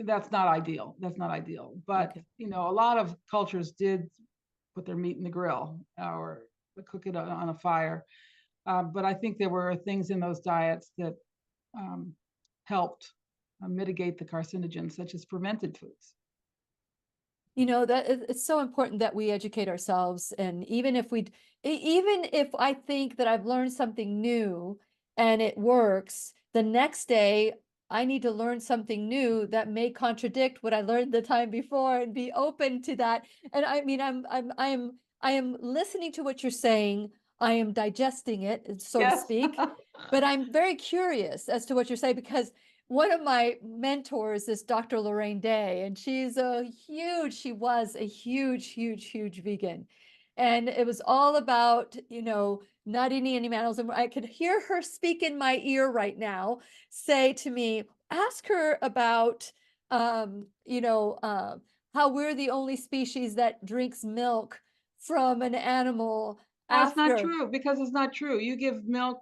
that's not ideal. That's not ideal. But, Okay. a lot of cultures did put their meat in the grill or cook it on a fire. But I think there were things in those diets that helped mitigate the carcinogens, such as fermented foods. That it's so important that we educate ourselves. And even if I think that I've learned something new and it works, the next day I need to learn something new that may contradict what I learned the time before, and be open to that. And I mean, I am listening to what you're saying. I am digesting it, so to Yes. speak. But I'm very curious as to what you're saying, because one of my mentors is Dr. Lorraine Day, and she was a huge vegan. And it was all about, not eating any animals. And I could hear her speak in my ear right now, say to me, ask her about, how we're the only species that drinks milk from an animal Well, it's not after. true, because it's not true. You give milk,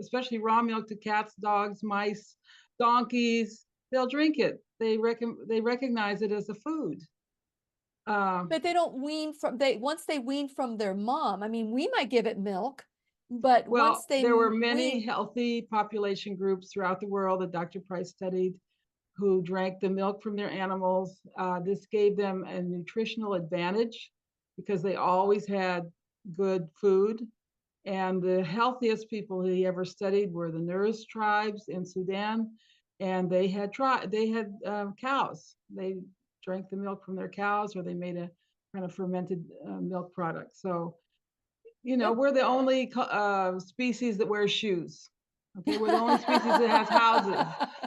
especially raw milk, to cats, dogs, mice, donkeys. They'll drink it. They recognize it as a food. But they don't once they wean from their mom. I mean, we might give it milk, but once Well, they there were many wean. healthy population groups throughout the world that Dr. Price studied who drank the milk from their animals. This gave them a nutritional advantage because they always had good food. And the healthiest people he ever studied were the Nuer tribes in Sudan, and they had cows. They drank the milk from their cows, or they made a kind of fermented milk product. So, Good. we're the only species that wears shoes. Okay, we're the only species that has houses.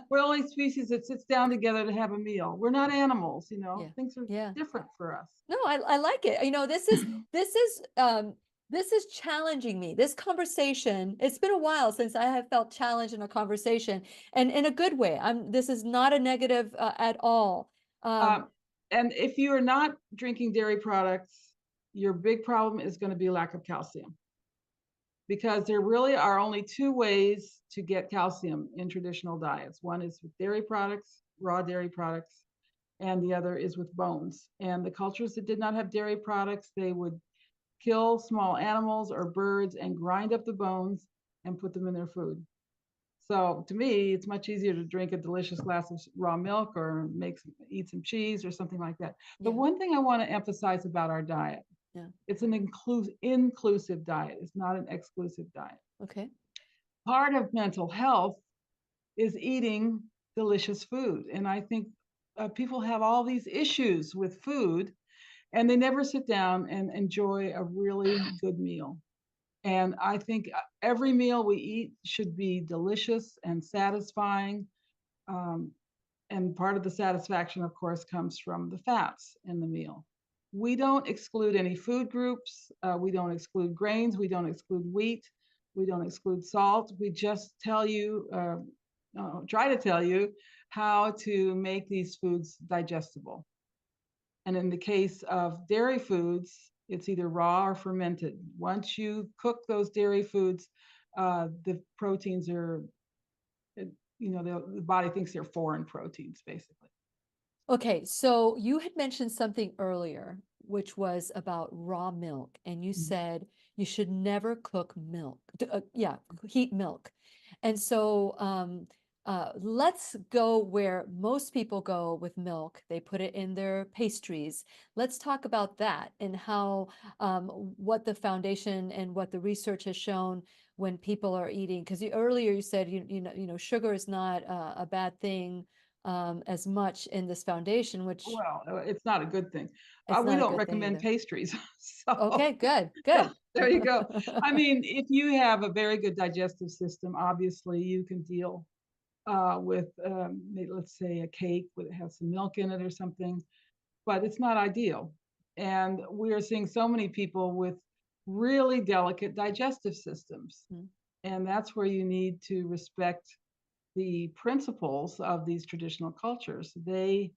We're the only species that sits down together to have a meal. We're not animals. Yeah, Things are yeah. different for us. No, I like it. This is challenging me. This conversation, it's been a while since I have felt challenged in a conversation, and in a good way. This is not a negative at all. Um, and if you are not drinking dairy products, your big problem is going to be lack of calcium, because there really are only two ways to get calcium in traditional diets. One is with dairy products, raw dairy products, and the other is with bones. And the cultures that did not have dairy products, they would kill small animals or birds and grind up the bones and put them in their food. So to me, it's much easier to drink a delicious glass of raw milk or eat some cheese or something like that. The Yeah, one thing I want to emphasize about our diet, yeah. it's an inclusive diet. It's not an exclusive diet. Okay. Part of mental health is eating delicious food. And I think people have all these issues with food, and they never sit down and enjoy a really good meal. And I think every meal we eat should be delicious and satisfying. Um, and part of the satisfaction, of course, comes from the fats in the meal. We don't exclude any food groups. We don't exclude grains. We don't exclude wheat. We don't exclude salt. We just try to tell you how to make these foods digestible. And in the case of dairy foods, it's either raw or fermented. Once you cook those dairy foods, the proteins are, the body thinks they're foreign proteins, basically. Okay, so you had mentioned something earlier, which was about raw milk, and you said you should never cook milk. Heat milk. And so let's go where most people go with milk. They put it in their pastries. Let's talk about that and how what the foundation and what the research has shown when people are eating. Because earlier you said sugar is not a bad thing as much in this foundation, which Well, it's not a good thing. it's We not a don't good thing recommend either. pastries. Okay, So good. there you go. I mean, if you have a very good digestive system, obviously you can deal with, let's say, a cake that has some milk in it or something, but it's not ideal. And we are seeing so many people with really delicate digestive systems. Mm. And that's where you need to respect the principles of these traditional cultures. They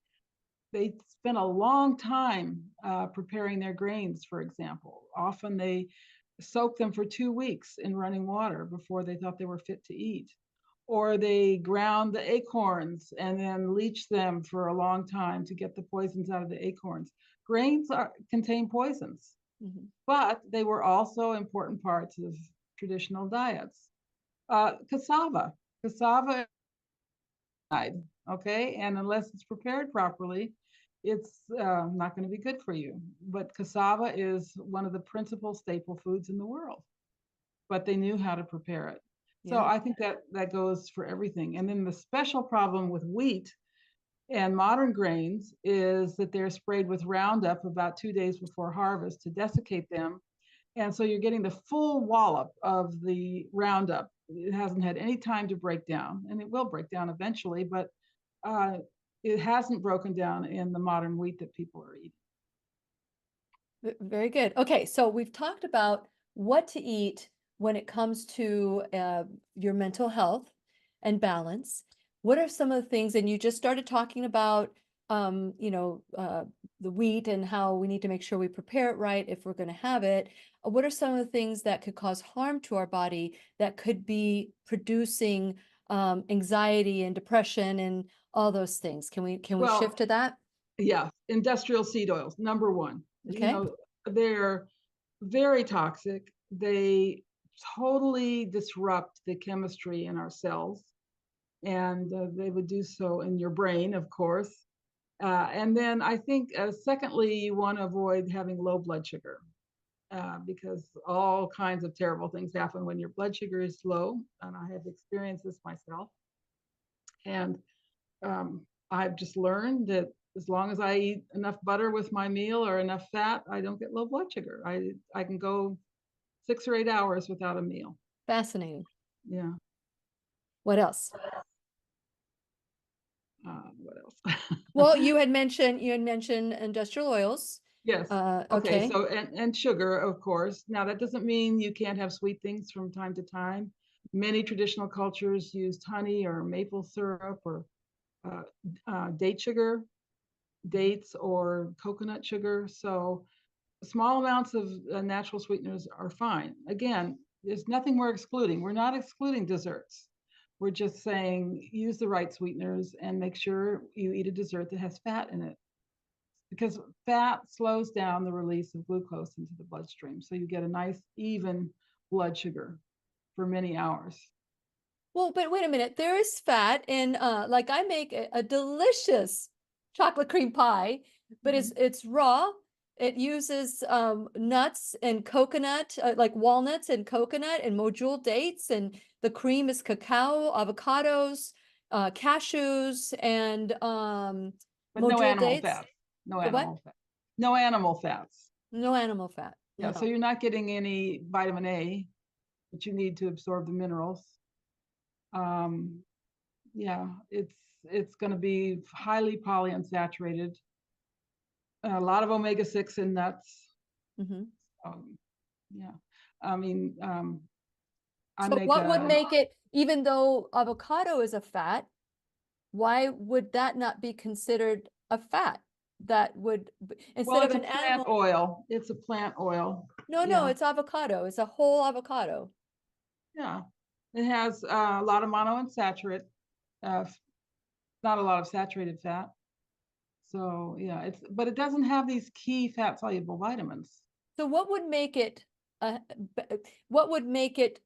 spend a long time preparing their grains, for example. Often they soak them for 2 weeks in running water before they thought they were fit to eat. Or they ground the acorns and then leach them for a long time to get the poisons out of the acorns. Grains contain poisons, Mhm. but they were also important parts of traditional diets. Cassava, okay, and unless it's prepared properly, it's not going to be good for you. But cassava is one of the principal staple foods in the world, but they knew how to prepare it. So Yeah. I think that goes for everything. And then the special problem with wheat and modern grains is that they're sprayed with Roundup about 2 days before harvest to desiccate them. And so you're getting the full wallop of the Roundup. It hasn't had any time to break down, and it will break down eventually, but uh, it hasn't broken down in the modern wheat that people are eating. Very good. Okay, so we've talked about what to eat when it comes to your mental health and balance. What are some of the things, and you just started talking about, the wheat and how we need to make sure we prepare it right if we're going to have it. What are some of the things that could cause harm to our body that could be producing anxiety and depression and all those things? Can we Well, shift to that? yeah, industrial seed oils, number one. Okay. They're very toxic. They totally disrupt the chemistry in our cells, and they would do so in your brain, of course. And then I think, secondly, you want to avoid having low blood sugar, because all kinds of terrible things happen when your blood sugar is low. And I have experienced this myself. And I've just learned that as long as I eat enough butter with my meal or enough fat, I don't get low blood sugar. I can go 6 or 8 hours without a meal. Fascinating. Yeah. What else? What else? Well, you had mentioned industrial oils. Yes. Okay. Okay. So and sugar, of course. Now that doesn't mean you can't have sweet things from time to time. Many traditional cultures used honey or maple syrup or date sugar, dates or coconut sugar. So small amounts of natural sweeteners are fine. Again, there's nothing we're excluding. We're not excluding desserts. We're just saying use the right sweeteners and make sure you eat a dessert that has fat in it, because fat slows down the release of glucose into the bloodstream. So you get a nice, even blood sugar for many hours. Well, but wait a minute. There is fat in like I make a delicious chocolate cream pie, but it's raw. It uses nuts and coconut, like walnuts and coconut and mojule dates, and the cream is cacao, avocados, cashews, and But no mojule animal dates. fats. No The what? animal fat. No animal fats. No animal fat. Yeah, so No. you're not getting any vitamin A, that you need to absorb the minerals. Um, yeah, it's going to be highly polyunsaturated. A lot of omega-6 in nuts. Mm-hmm. Yeah, I mean, I So make what would a make it, even though avocado is a fat, why would that not be considered a fat? That would, well, instead of it's a an plant animal, oil. It's a plant oil. no, Yeah, it's avocado. It's a whole avocado. yeah. It has a lot of monounsaturated, not a lot of saturated fat. So yeah, but it doesn't have these key fat soluble vitamins. So what would make it, what would make it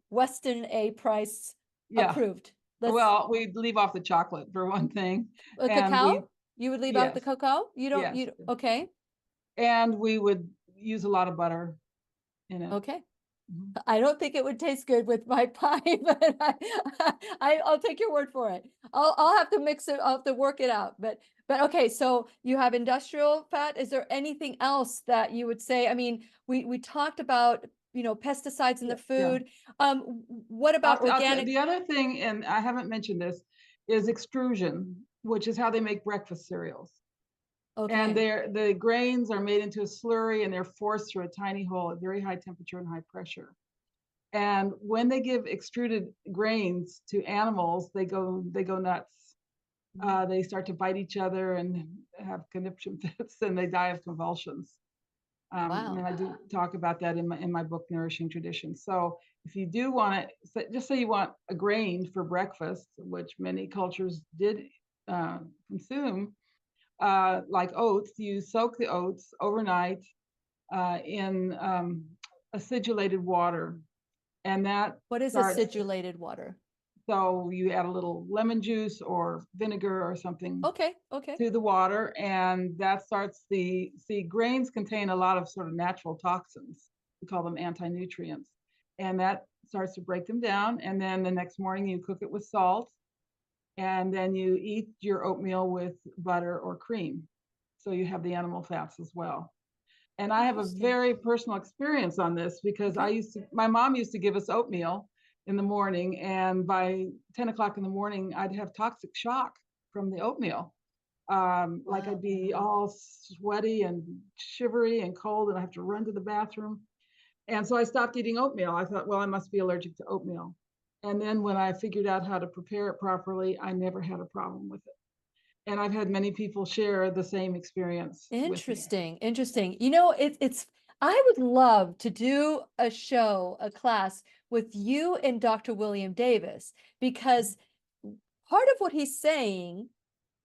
Weston A price Yeah. approved? Well, we leave off the chocolate for one thing, and Cacao? You would leave out the yes, cocoa? yes, Okay, and we would use a lot of butter in it. okay. Mhm. I don't think it would taste good with my pie, but I'll take your word for it. I'll have to mix it. I'll have to work it out. But okay, so you have industrial fat. Is there anything else that you would say? I mean, we talked about, pesticides in the Yeah. food. What about organic? The other thing, and I haven't mentioned this, is extrusion, which is how they make breakfast cereals. And Okay. the grains are made into a slurry and they're forced through a tiny hole at very high temperature and high pressure. And when they give extruded grains to animals, they go nuts. They start to bite each other and have conniption fits, and they die of convulsions. And Wow. I do talk about that in my book, Nourishing Tradition. So if you do want to, just say you want a grain for breakfast, which many cultures did consume, like oats, you soak the oats overnight in acidulated water, and that What is starts. acidulated water? So you add a little lemon juice or vinegar or something Okay. Okay. to the water, and that starts grains contain a lot of sort of natural toxins. We call them anti-nutrients, and that starts to break them down. And then the next morning you cook it with salt, and then you eat your oatmeal with butter or cream. So you have the animal fats as well. And I have a Interesting. very personal experience on this because Okay. my mom used to give us oatmeal in the morning, and by 10 o'clock in the morning, I'd have toxic shock from the oatmeal. Like I'd Wow. be all sweaty and shivery and cold, and I have to run to the bathroom. And so I stopped eating oatmeal. I thought, well, I must be allergic to oatmeal. And then when I figured out how to prepare it properly, I never had a problem with it. And I've had many people share the same experience with me. Interesting. Interesting. It's I would love to do a show, a class with you and Dr. William Davis, because part of what he's saying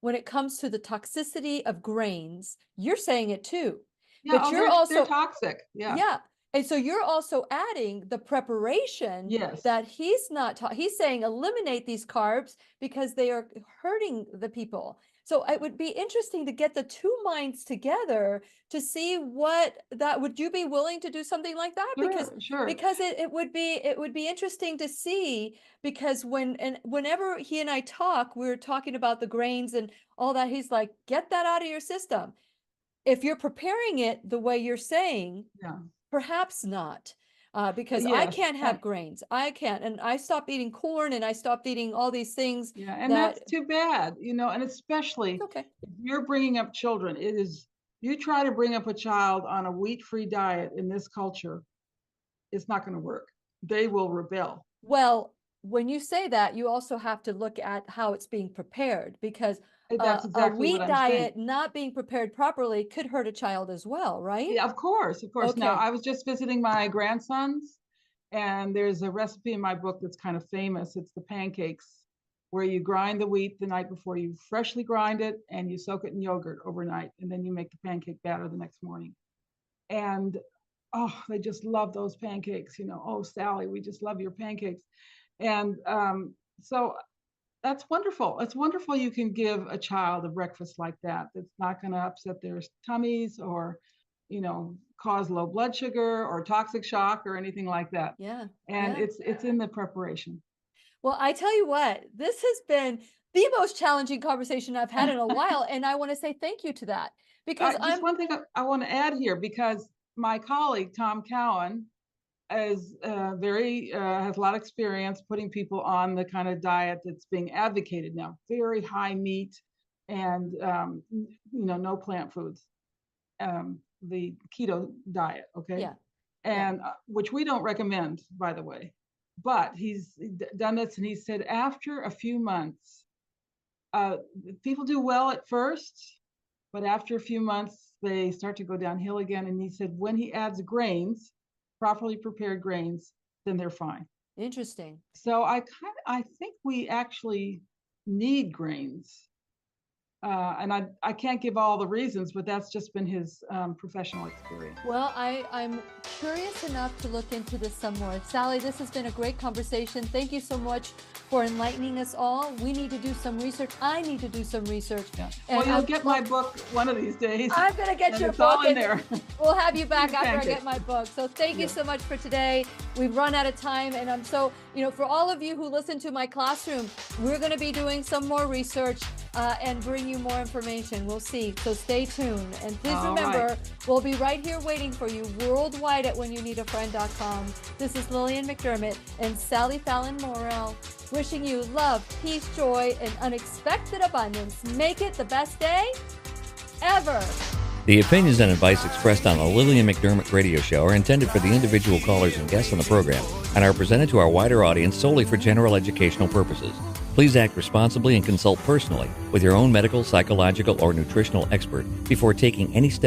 when it comes to the toxicity of grains, you're saying it too. Yeah, But oh, you're they're also, toxic. Yeah. yeah. And so you're also adding the preparation Yes. that he's not he's saying eliminate these carbs because they are hurting the people. So it would be interesting to get the two minds together to see what that would you be willing to do something like that? Sure, sure. Because it would be interesting to see, because whenever he and I talk, we're talking about the grains and all that. He's like, get that out of your system. If you're preparing it the way you're saying, Yeah. perhaps not, because I Yes. can't have grains. I can't, and I stopped eating corn and I stopped eating all these things Yeah, and that that's too bad, and it's especially okay. if you're bringing up children, you try to bring up a child on a wheat-free diet in this culture, it's not going to work. They will rebel. Well, when you say that, you also have to look at how it's being prepared, because That's a exactly what wheat I'm saying. diet not being prepared properly could hurt a child as well, right? Yeah, of course, of course. Now, Okay. I was just visiting my grandsons, and there's a recipe in my book that's kind of famous. It's the pancakes, where you grind the wheat the night before, you freshly grind it, and you soak it in yogurt overnight, and then you make the pancake batter the next morning. And oh, they just love those pancakes. Oh, Sally, we just love your pancakes. And so that's wonderful. It's wonderful you can give a child a breakfast like that that's not going to upset their tummies or, cause low blood sugar or toxic shock or anything like that. Yeah. And Yeah. it's in the preparation. Well, I tell you what, this has been the most challenging conversation I've had in a while, and I want to say thank you to that, because Just I'm one thing I want to add here, because my colleague Tom Cowan is very has a lot of experience putting people on the kind of diet that's being advocated now, very high meat and no plant foods, the keto diet, okay, yeah. Yeah. and which we don't recommend, by the way. But he's done this, and he said after a few months, uh, people do well at first, but after a few months they start to go downhill again. And he said when he adds grains, properly prepared grains, then they're fine. Interesting. So I think we actually need grains. And I can't give all the reasons, but that's just been his professional experience. Well, I'm curious enough to look into this some more. Sally, this has been a great conversation. Thank you so much for enlightening us all. We need to do some research. I need to do some research. Yeah. And Well, you'll get my book one of these days. I'm going to get and your it's book. all in there. We'll have you back after I Pancakes. get my book. So thank you Yeah. so much for today. We've run out of time, and I'm so, for all of you who listen to my classroom, we're going to be doing some more research and bring you more information. We'll see. So stay tuned. And please All remember, right. we'll be right here waiting for you worldwide at whenyouneedafriend.com. This is Lillian McDermott and Sally Fallon Morel, wishing you love, peace, joy, and unexpected abundance. Make it the best day ever. The opinions and advice expressed on the Lillian McDermott radio show are intended for the individual callers and guests on the program and are presented to our wider audience solely for general educational purposes. Please act responsibly and consult personally with your own medical, psychological, or nutritional expert before taking any steps